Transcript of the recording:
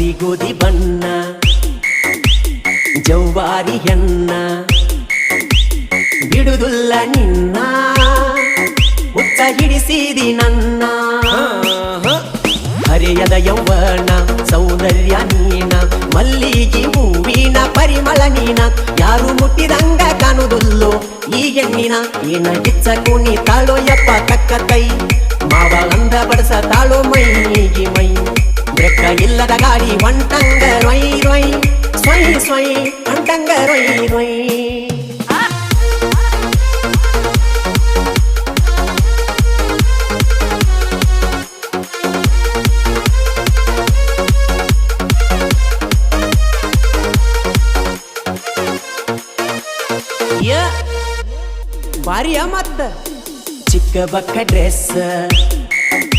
ಹಳದಿ ಗೋಧಿ ಬಣ್ಣ ಜವ್ವಾರಿ ಹೆಣ್ಣ ಬಿಡುದುಲ್ಲ ನಿನ್ನ ಹುಚ್ಚ ಹಿಡಿಸಿದಿ ನನ್ನ ಹರೆಯದ ಯೌವನ ಸೌಂದರ್ಯ ನೀನ ಮಲ್ಲಿಗೆ ಹೂವಿನ ಪರಿಮಳ ನೀನ ಯಾರು ಮುಟ್ಟಿದಂಗ ಕಾಣುವುದಿಲ್ಲೋ ಈ ಹೆಣ್ಣಿನ ಏನ ಕಿಚ್ಚ ಕುಣಿ ತಾಳೋ ಯಪ್ಪ ಕಕ್ಕ ಕೈ ಮಾವ ಅಂದ ಬಡಸ ತಾಳೋ ಮೈಗೆ ಮೈ ಬ್ರೆಕ್ಕ ಇಲ್ಲದ ಗಾಡಿ ಹೊಂಟಂಗ ರೊಯ್ ರೊಯ್ ಸ್ವಯ್ ಸ್ವಯ್ ಹೊಂಟಂಗ ರೊಯ್ ರೊಯ್ ಬಾರಿಯ ಮತ್ತ ಚಿಕ್ಕ ಬಕ್ಕ ಡ್ರೆಸ್